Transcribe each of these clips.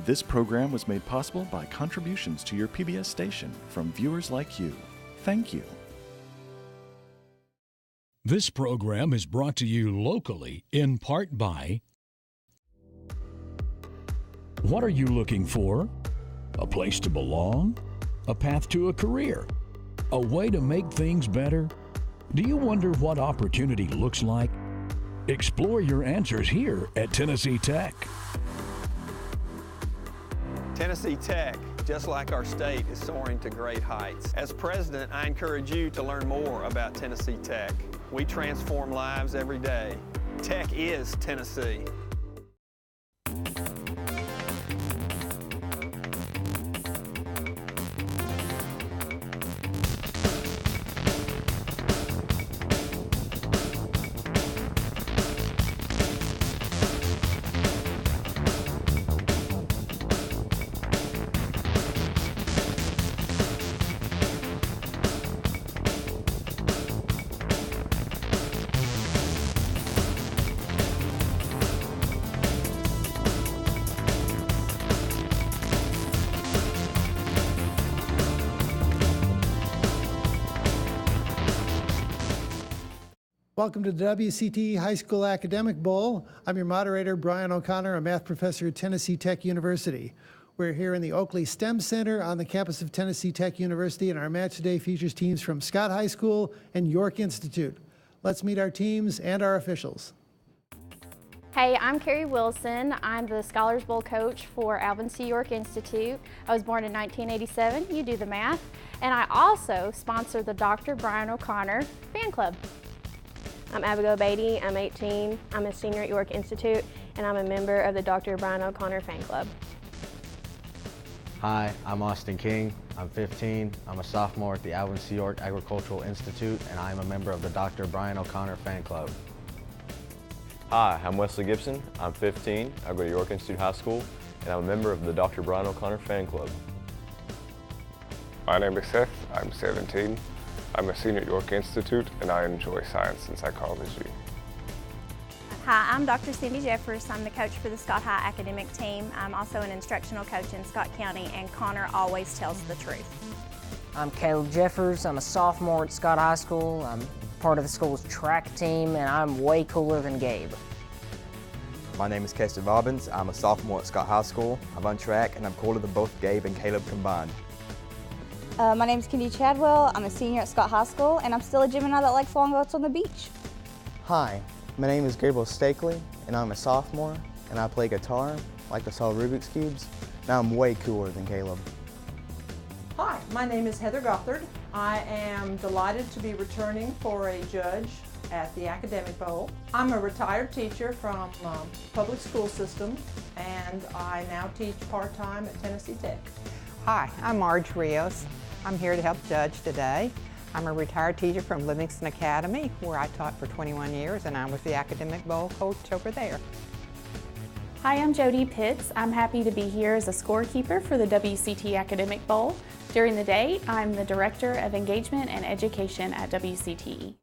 This program was made possible by contributions to your PBS station from viewers like you. Thank you. This program is brought to you locally in part by... What are you looking for? A place to belong? A path to a career? A way to make things better? Do you wonder what opportunity looks like? Explore your answers here at Tennessee Tech. Tennessee Tech, just like our state, is soaring to great heights. As president, I encourage you to learn more about Tennessee Tech. We transform lives every day. Tech is Tennessee. Welcome to the WCTE High School Academic Bowl. I'm your moderator, Brian O'Connor, a math professor at Tennessee Tech University. We're here in the Oakley STEM Center on the campus of Tennessee Tech University, and our match today features teams from Scott High School and York Institute. Let's meet our teams and our officials. Hey, I'm Carrie Wilson. I'm the Scholars Bowl coach for Alvin C. York Institute. I was born in 1987, you do the math, and I also sponsor the Dr. Brian O'Connor fan club. I'm Abigail Beatty, I'm 18, I'm a senior at York Institute, and I'm a member of the Dr. Brian O'Connor fan club. Hi, I'm Austin King, I'm 15, I'm a sophomore at the Alvin C. York Agricultural Institute, and I am a member of the Dr. Brian O'Connor fan club. Hi, I'm Wesley Gibson, I'm 15, I go to York Institute High School, and I'm a member of the Dr. Brian O'Connor fan club. My name is Seth, I'm 17. I'm a senior at York Institute, and I enjoy science and psychology. Hi, I'm Dr. Cindy Jeffers. I'm the coach for the Scott High academic team. I'm also an instructional coach in Scott County, and Connor always tells the truth. I'm Caleb Jeffers. I'm a sophomore at Scott High School. I'm part of the school's track team, and I'm way cooler than Gabe. My name is Keston Robbins. I'm a sophomore at Scott High School. I run track, and I'm cooler than both Gabe and Caleb combined. My name is Kendi Chadwell. I'm a senior at Scott High School, and I'm still a Gemini that likes long boats on the beach. Hi, my name is Gabriel Stakely, and I'm a sophomore, and I play guitar, like to solve Rubik's Cubes. Now I'm way cooler than Caleb. Hi, my name is Heather Gothard. I am delighted to be returning for a judge at the Academic Bowl. I'm a retired teacher from public school system, and I now teach part-time at Tennessee Tech. Hi, I'm Marge Rios. I'm here to help judge today. I'm a retired teacher from Livingston Academy, where I taught for 21 years, and I was the Academic Bowl coach over there. Hi, I'm Jody Pitts. I'm happy to be here as a scorekeeper for the WCT Academic Bowl. During the day, I'm the Director of Engagement and Education at WCTE.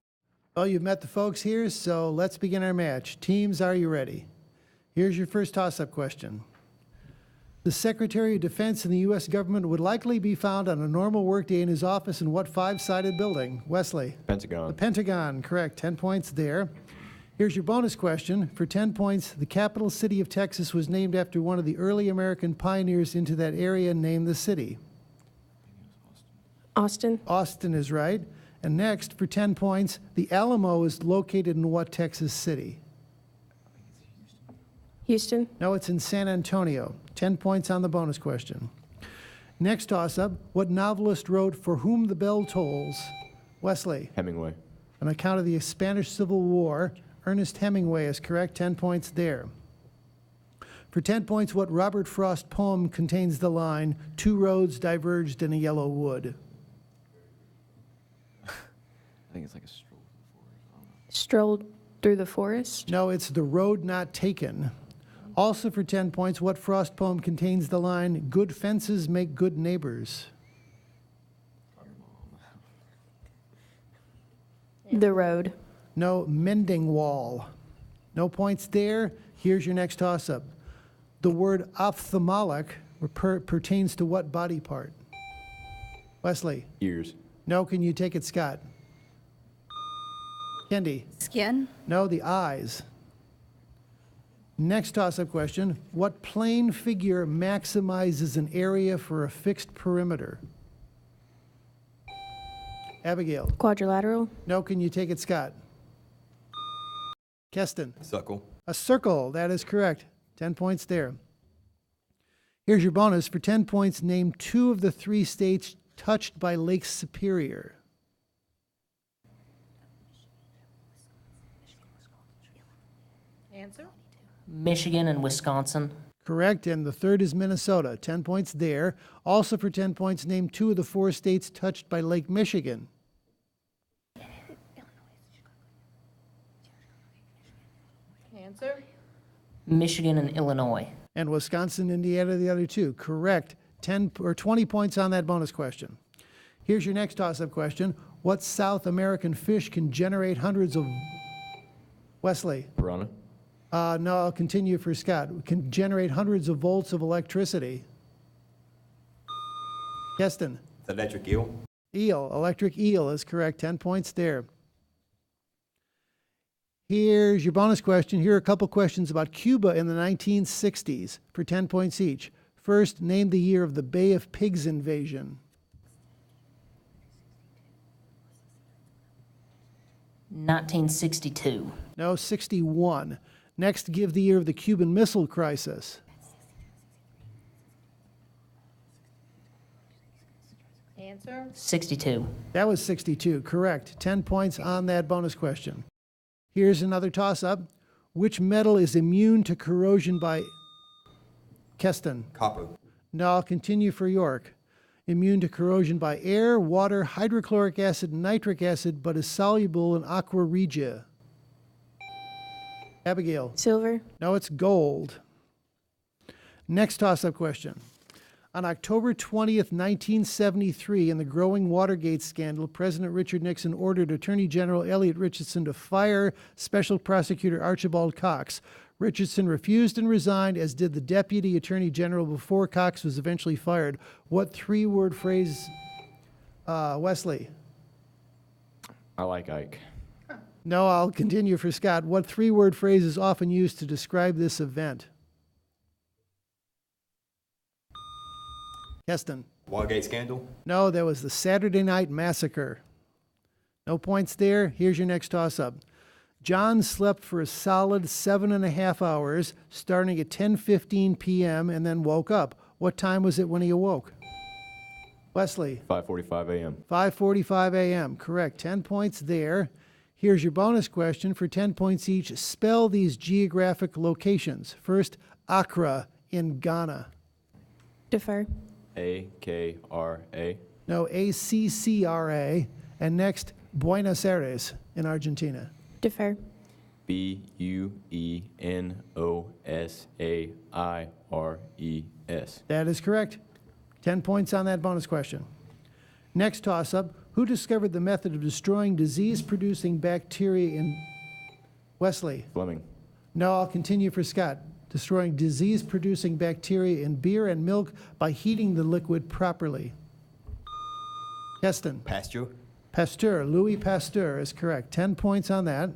Well, you've met the folks here, so let's begin our match. Teams, are you ready? Here's your first toss-up question. The Secretary of Defense in the U.S. government would likely be found on a normal workday in his office in what five-sided building? Wesley? Pentagon. The Pentagon, correct. 10 points there. Here's your bonus question. For 10 points, the capital city of Texas was named after one of the early American pioneers into that area. Name the city. Austin. Austin is right. And next, for 10 points, the Alamo is located in what Texas city? Houston. No, it's in San Antonio. 10 points on the bonus question. Next toss-up, what novelist wrote For Whom the Bell Tolls? Wesley. Hemingway. On account of the Spanish Civil War, Ernest Hemingway is correct. 10 points there. For 10 points, what Robert Frost poem contains the line, two roads diverged in a yellow wood? I think it's like a stroll. Strolled through the forest? No, it's The Road Not Taken. Also for 10 points, what Frost poem contains the line, good fences make good neighbors? The Road. No, Mending Wall. No points there. Here's your next toss-up. The word ophthalmic pertains to what body part? Wesley? Ears. No, can you take it, Scott? Kendi? Skin. No, the eyes. Next toss-up question. What plane figure maximizes an area for a fixed perimeter? Abigail? Quadrilateral. No, can you take it, Scott? Keston? Circle. A circle, that is correct. 10 points there. Here's your bonus. For 10 points, name 2 of the 3 states touched by Lake Superior. Answer? Michigan and Wisconsin. Correct, and the third is Minnesota. 10 points there. Also for 10 points, name 2 of the 4 states touched by Lake Michigan. Answer? Michigan and Illinois. And Wisconsin, Indiana, the other 2. Correct. 10 or 20 points on that bonus question. Here's your next toss-up question. What South American fish can generate hundreds of... Wesley? Piranha. No, I'll continue for Scott. Can generate hundreds of volts of electricity. Keston? The electric eel. Eel. Electric eel is correct. 10 points there. Here's your bonus question. Here are a couple questions about Cuba in the 1960s for 10 points each. First, name the year of the Bay of Pigs invasion. 1962. No, 61. Next, give the year of the Cuban Missile Crisis. Answer? 62. That was 62, correct. 10 points on that bonus question. Here's another toss-up. Which metal is immune to corrosion by... Keston? Copper. No, I'll continue for York. Immune to corrosion by air, water, hydrochloric acid, and nitric acid, but is soluble in aqua regia. Abigail? Silver. No, it's gold. Next toss-up question. On October 20th, 1973, in the growing Watergate scandal, President Richard Nixon ordered Attorney General Elliot Richardson to fire Special Prosecutor Archibald Cox. Richardson refused and resigned, as did the Deputy Attorney General before Cox was eventually fired. What 3-word phrase, Wesley? I like Ike. No, I'll continue for Scott. What 3-word phrase is often used to describe this event? Keston? Watergate scandal. No, that was the Saturday Night Massacre. No points there. Here's your next toss-up. John slept for a solid 7.5 hours, starting at 10:15 p.m. and then woke up. What time was it when he awoke? Wesley? 5:45 a.m. 5:45 a.m. Correct. 10 points there. Here's your bonus question for 10 points each. Spell these geographic locations. First, Accra in Ghana. Defer. A-K-R-A. No, A-C-C-R-A. And next, Buenos Aires in Argentina. Defer. B-U-E-N-O-S-A-I-R-E-S. That is correct. 10 points on that bonus question. Next toss-up. Who discovered the method of destroying disease-producing bacteria in... Wesley? Fleming. No, I'll continue for Scott. Destroying disease-producing bacteria in beer and milk by heating the liquid properly. Keston? Pasteur. Pasteur. Louis Pasteur is correct. 10 points on that.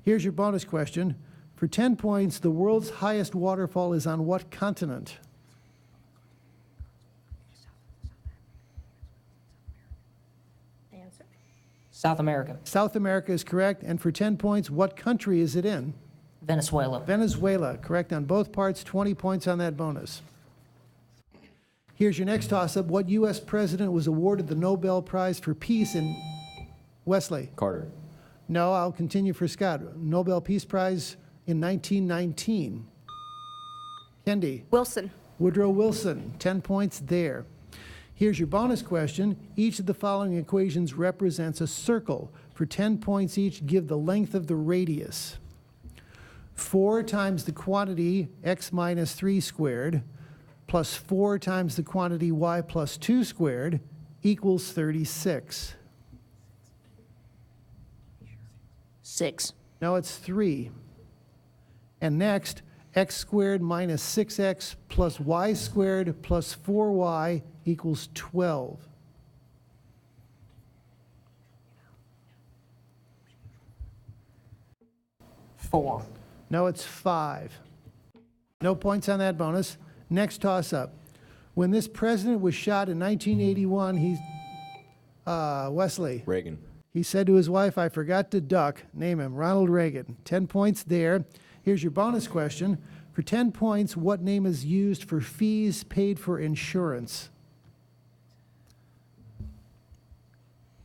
Here's your bonus question. For 10 points, the world's highest waterfall is on what continent? Answer? South America. South America is correct. And for 10 points, what country is it in? Venezuela. Venezuela, correct on both parts, 20 points on that bonus. Here's your next toss-up. What U.S. president was awarded the Nobel Prize for Peace in... Wesley? Carter. No, I'll continue for Scott. Nobel Peace Prize in 1919. Kendi? Wilson. Woodrow Wilson, 10 points there. Here's your bonus question. Each of the following equations represents a circle. For 10 points each, give the length of the radius. 4 times the quantity x minus 3 squared plus 4 times the quantity y plus 2 squared equals 36. 6. No, it's 3. And next, x squared minus 6x plus y squared plus 4y equals 12. Four. No, it's 5. No points on that bonus. Next toss-up. When this president was shot in 1981, Wesley. Reagan. He said to his wife, I forgot to duck. Name him, Ronald Reagan. 10 points there. Here's your bonus question. For 10 points, what name is used for fees paid for insurance?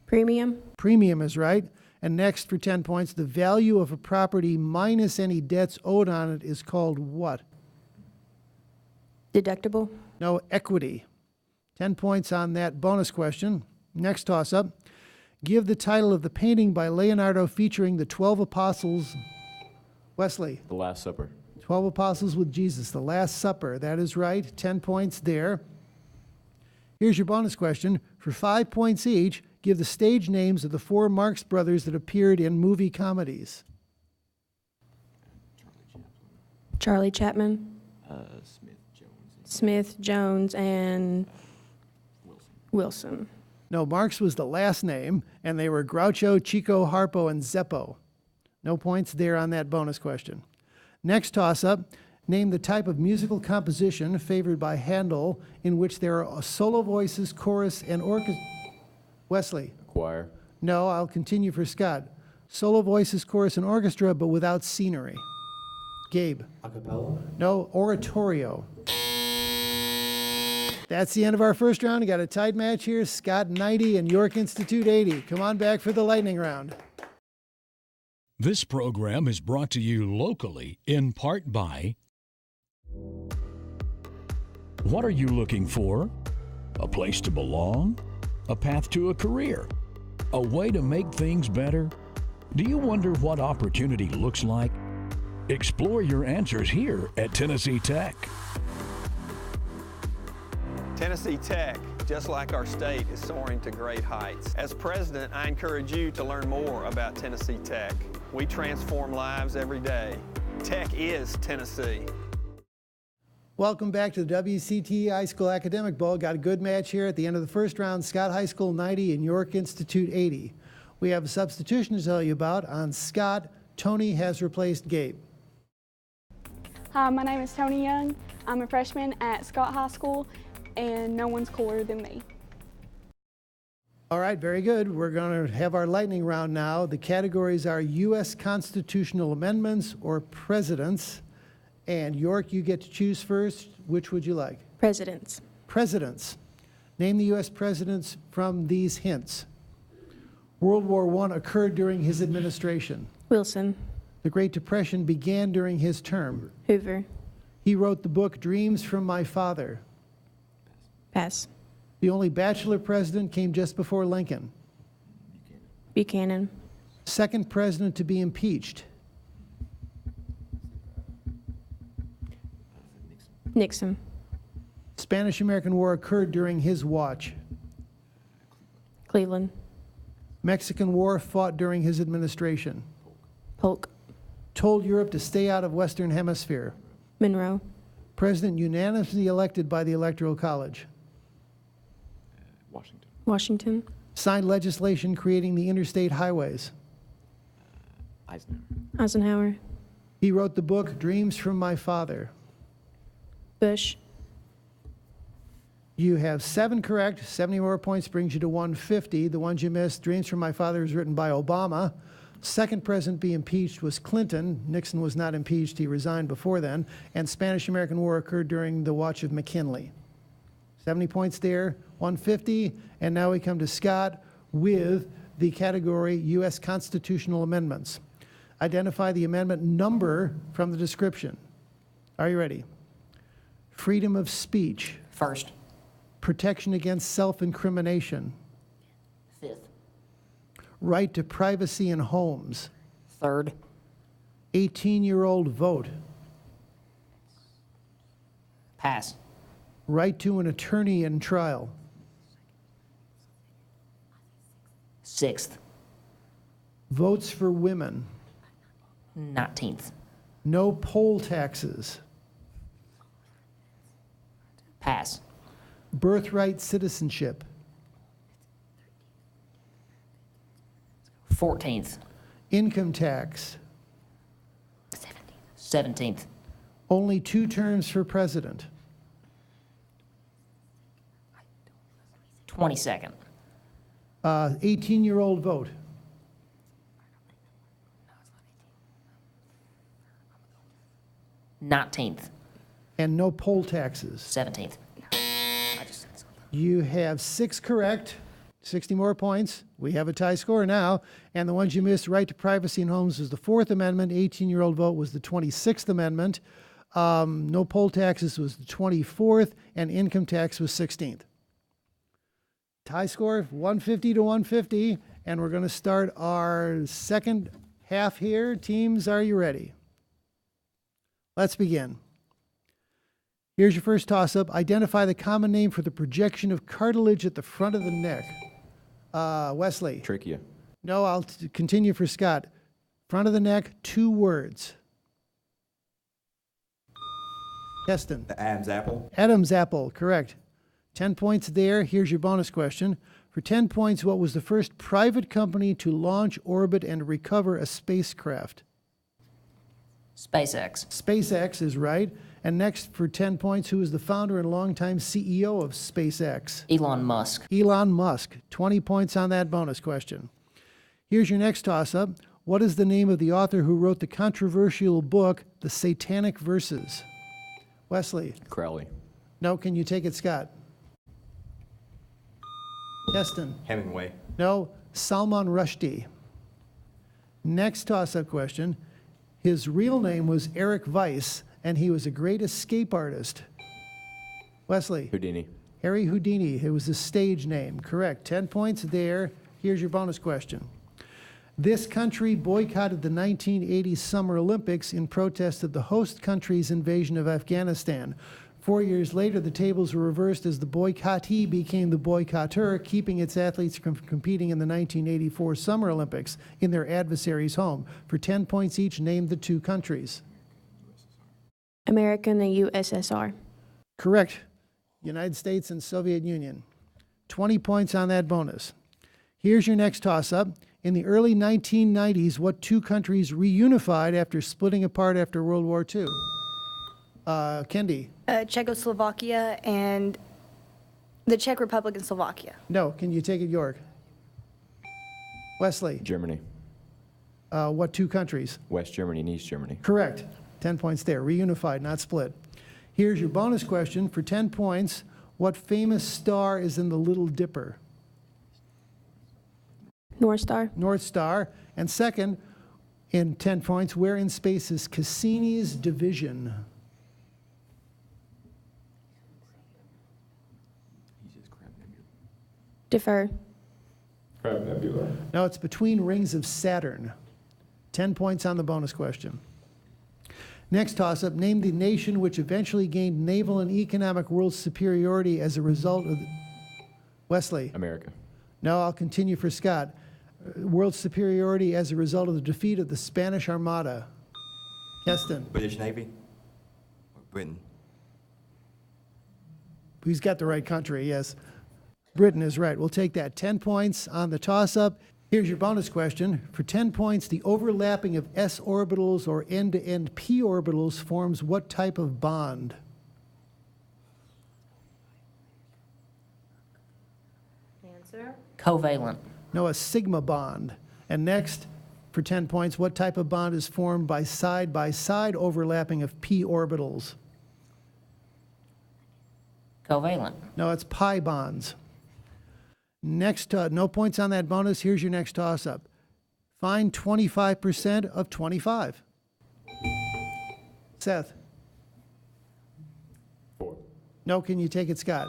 Premium. Premium is right. And next, for 10 points, the value of a property minus any debts owed on it is called what? Deductible. No, equity. 10 points on that bonus question. Next toss-up. Give the title of the painting by Leonardo featuring the 12 apostles. Wesley. The Last Supper. 12 apostles with Jesus, the Last Supper. That is right. 10 points there. Here's your bonus question. For 5 points each, give the stage names of the 4 Marx Brothers that appeared in movie comedies. Charlie Chaplin. Smith, Jones, and Wilson. No, Marx was the last name, and they were Groucho, Chico, Harpo, and Zeppo. No points there on that bonus question. Next toss-up, name the type of musical composition favored by Handel in which there are solo voices, chorus, and orchestra. Wesley. Choir. No, I'll continue for Scott. Solo voices, chorus, and orchestra, but without scenery. Gabe. Acapella? No, oratorio. That's the end of our first round. We got a tied match here. Scott 90 and York Institute 80. Come on back for the lightning round. This program is brought to you locally in part by... What are you looking for? A place to belong? A path to a career? A way to make things better? Do you wonder what opportunity looks like? Explore your answers here at Tennessee Tech. Tennessee Tech, just like our state, is soaring to great heights. As president, I encourage you to learn more about Tennessee Tech. We transform lives every day. Tech is Tennessee. Welcome back to the WCT High School Academic Bowl. Got a good match here at the end of the first round. Scott High School 90 and York Institute 80. We have a substitution to tell you about. On Scott, Tony has replaced Gabe. Hi, my name is Tony Young. I'm a freshman at Scott High School, and no one's cooler than me. All right, very good. We're going to have our lightning round now. The categories are U.S. constitutional amendments or presidents. And York, you get to choose first. Which would you like? Presidents. Presidents. Name the U.S. presidents from these hints. World War I occurred during his administration. Wilson. The Great Depression began during his term. Hoover. He wrote the book Dreams from My Father. Pass. The only bachelor president came just before Lincoln. Buchanan. Second president to be impeached. Nixon. Spanish-American War occurred during his watch. Cleveland. Mexican War fought during his administration. Polk. Told Europe to stay out of Western Hemisphere. Monroe. President unanimously elected by the Electoral College. Washington. Signed legislation creating the interstate highways. Eisenhower. He wrote the book Dreams from My Father. Bush. You have 7 correct. 70 more points brings you to 150. The ones you missed, Dreams from My Father is written by Obama. Second president to be impeached was Clinton. Nixon was not impeached. He resigned before then. And Spanish-American War occurred during the watch of McKinley. 70 points there, 150. And now we come to Scott with the category U.S. constitutional amendments. Identify the amendment number from the description. Are you ready? Freedom of speech. First. Protection against self-incrimination. Fifth. Right to privacy in homes. Third. 18-year-old vote. Pass. Right to an attorney in trial. Sixth. Votes for women. 19th. No poll taxes. Pass. Birthright citizenship. 14th. Income tax. 17th. Only 2 terms for president. 22nd. 18-year-old vote. th. And no poll taxes. 17th. You have 6 correct, 60 more points. We have a tie score now. And the ones you missed, right to privacy in homes was the 4th Amendment. 18-year-old vote was the 26th Amendment. No poll taxes was the 24th. And income tax was 16th. Tie score 150 to 150. And we're going to start our second half here. Teams, are you ready? Let's begin. Here's your first toss-up. Identify the common name for the projection of cartilage at the front of the neck. Wesley. Trachea. No, I'll continue for Scott. Front of the neck, 2 words. Keston. The Adam's apple. Adam's apple, correct. 10 points there. Here's your bonus question. For 10 points, what was the first private company to launch, orbit, and recover a spacecraft? SpaceX. SpaceX is right. And next, for 10 points, who is the founder and longtime CEO of SpaceX? Elon Musk. Elon Musk. 20 points on that bonus question. Here's your next toss-up. What is the name of the author who wrote the controversial book, The Satanic Verses? Wesley. Crowley. No, can you take it, Scott? Keston. Hemingway. No, Salman Rushdie. Next toss-up question. His real name was Eric Weiss, and he was a great escape artist. Wesley. Houdini. Harry Houdini. It was his stage name. Correct. 10 points there. Here's your bonus question. This country boycotted the 1980 Summer Olympics in protest of the host country's invasion of Afghanistan. 4 years later, the tables were reversed as the boycottee became the boycotteur, keeping its athletes from competing in the 1984 Summer Olympics in their adversary's home. For 10 points each, name the 2 countries. America and the USSR. Correct. United States and Soviet Union. 20 points on that bonus. Here's your next toss-up. In the early 1990s, what 2 countries reunified after splitting apart after World War II? Kendi. Czechoslovakia and the Czech Republic and Slovakia. No, can you take it, York? Wesley. Germany. What 2 countries? West Germany and East Germany. Correct. 10 points there. Reunified, not split. Here's your bonus question. For 10 points, what famous star is in the Little Dipper? North Star. North Star. And second, in 10 points, where in space is Cassini's division? Defer. Crab Nebula. No, it's between rings of Saturn. 10 points on the bonus question. Next toss-up, name the nation which eventually gained naval and economic world superiority as a result of Wesley. America. No, I'll continue for Scott. World superiority as a result of the defeat of the Spanish Armada. Keston. British Navy. Or Britain. He's got the right country, yes. Britain is right. We'll take that. 10 points on the toss-up. Here's your bonus question. For 10 points, the overlapping of s orbitals or end-to-end p orbitals forms what type of bond? Answer. Covalent. No, a sigma bond. And next, for 10 points, what type of bond is formed by side-by-side overlapping of p orbitals? Covalent. No, it's pi bonds. Next, no points on that bonus. Here's your next toss-up. Find 25% of 25. Seth. 4. No, can you take it, Scott?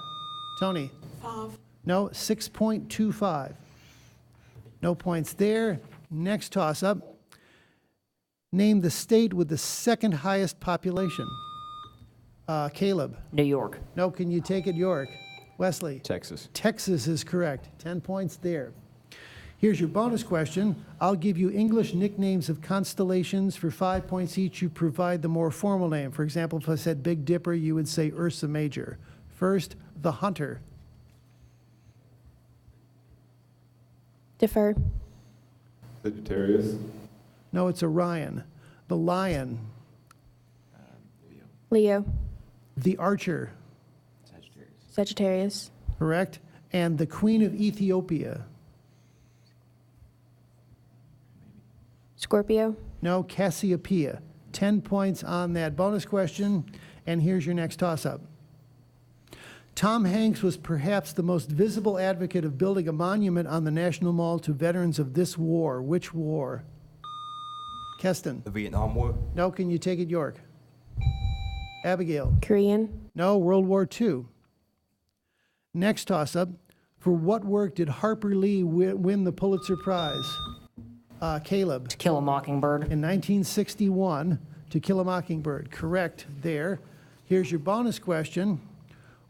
Tony. 5. No, 6.25. No points there. Next toss-up. Name the state with the second highest population. Caleb. New York. No, can you take it, York? Wesley. Texas. Texas is correct. 10 points there. Here's your bonus question. I'll give you English nicknames of constellations. For 5 points each, you provide the more formal name. For example, if I said Big Dipper, you would say Ursa Major. First, the hunter. Defer. Sagittarius. No, it's Orion. The lion. Leo. The archer. Sagittarius. Correct. And the queen of Ethiopia. Scorpio. No, Cassiopeia. 10 points on that bonus question. And here's your next toss-up. Tom Hanks was perhaps the most visible advocate of building a monument on the National Mall to veterans of this war. Which war? Keston. The Vietnam War. No, can you take it, York? Abigail. Korean. No, World War II. Next toss-up. For what work did Harper Lee win the Pulitzer Prize? Caleb. To Kill a Mockingbird. In 1961, To Kill a Mockingbird. Correct there. Here's your bonus question.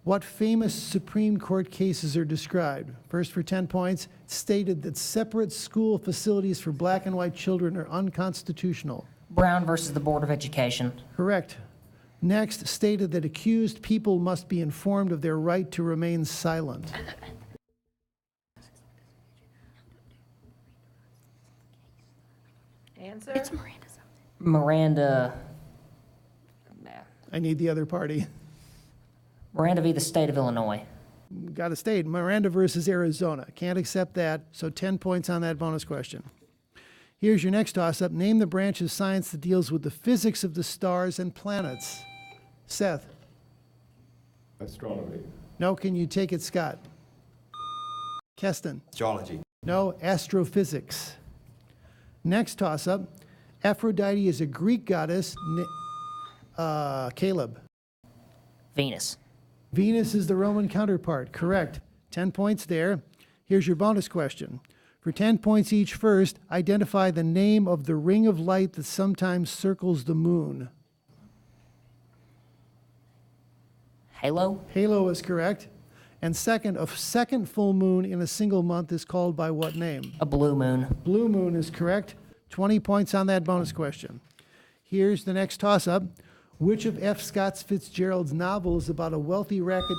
What famous Supreme Court cases are described? First, for 10 points, stated that separate school facilities for black and white children are unconstitutional. Brown versus the Board of Education. Correct. Next, stated that accused people must be informed of their right to remain silent. Answer? It's Miranda. Miranda. I need the other party. Miranda v. the State of Illinois. Got to state, Miranda versus Arizona. Can't accept that, so 10 points on that bonus question. Here's your next toss-up. Name the branch of science that deals with the physics of the stars and planets. Seth. Astronomy. No, can you take it, Scott? Keston. Astrology. No, astrophysics. Next toss-up. Aphrodite is a Greek goddess. Caleb. Venus. Venus is the Roman counterpart. Correct. 10 points there. Here's your bonus question. For 10 points each, first, identify the name of the ring of light that sometimes circles the moon. Halo. Halo is correct. And second, a second full moon in a single month is called by what name? A blue moon. Blue moon is correct. 20 points on that bonus question. Here's the next toss-up. Which of F. Scott Fitzgerald's novels is about a wealthy Kendi?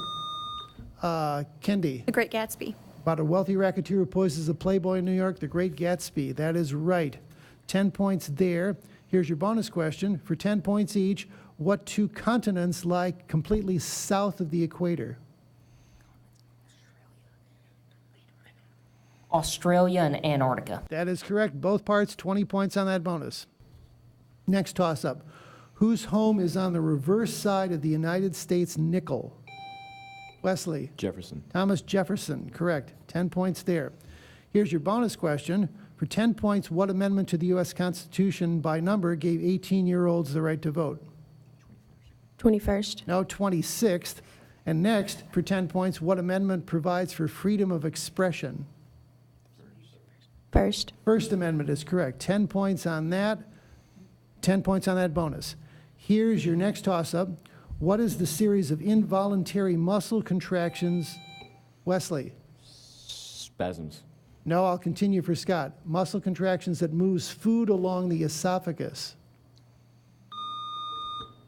The Great Gatsby. About a wealthy racketeer who poses a playboy in New York, The Great Gatsby. That is right. 10 points there. Here's your bonus question. For 10 points each, what two continents lie completely south of the equator? Australia and Antarctica. That is correct. Both parts, 20 points on that bonus. Next toss-up. Whose home is on the reverse side of the United States nickel? Wesley. Jefferson. Thomas Jefferson, correct. 10 points there. Here's your bonus question. For 10 points, what amendment to the U.S. Constitution by number gave 18-year-olds the right to vote? 21st. No, 26th. And next, for 10 points, what amendment provides for freedom of expression? First. First Amendment is correct. 10 points on that. 10 points on that bonus. Here's your next toss-up. What is the series of involuntary muscle contractions? Wesley. Spasms. No, I'll continue for Scott. Muscle contractions that moves food along the esophagus.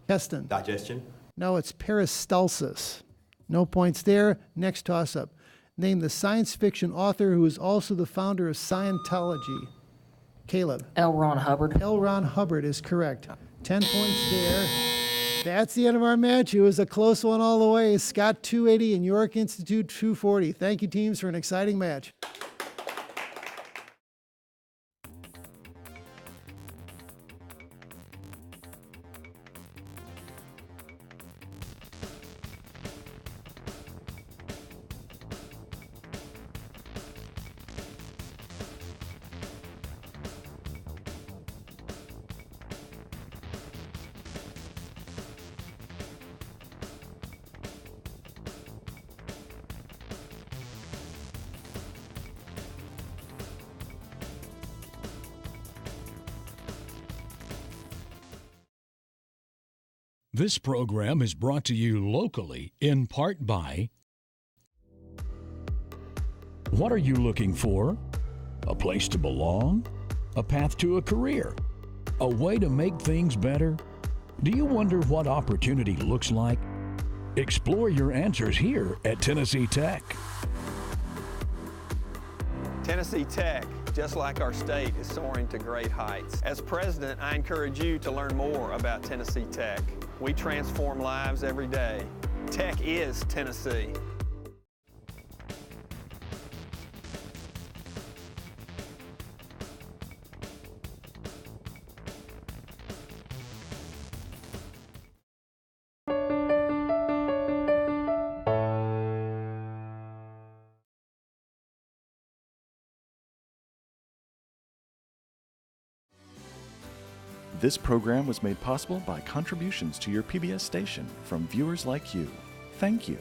Keston. Digestion. No, it's peristalsis. No points there. Next toss-up. Name the science fiction author who is also the founder of Scientology. Caleb. L. Ron Hubbard. L. Ron Hubbard is correct. 10 points there. That's the end of our match. It was a close one all the way. Scott 280 and York Institute 240. Thank you, teams, for an exciting match. This program is brought to you locally in part by... What are you looking for? A place to belong? A path to a career? A way to make things better? Do you wonder what opportunity looks like? Explore your answers here at Tennessee Tech. Tennessee Tech, just like our state, is soaring to great heights. As president, I encourage you to learn more about Tennessee Tech. We transform lives every day. Tech is Tennessee. This program was made possible by contributions to your PBS station from viewers like you. Thank you.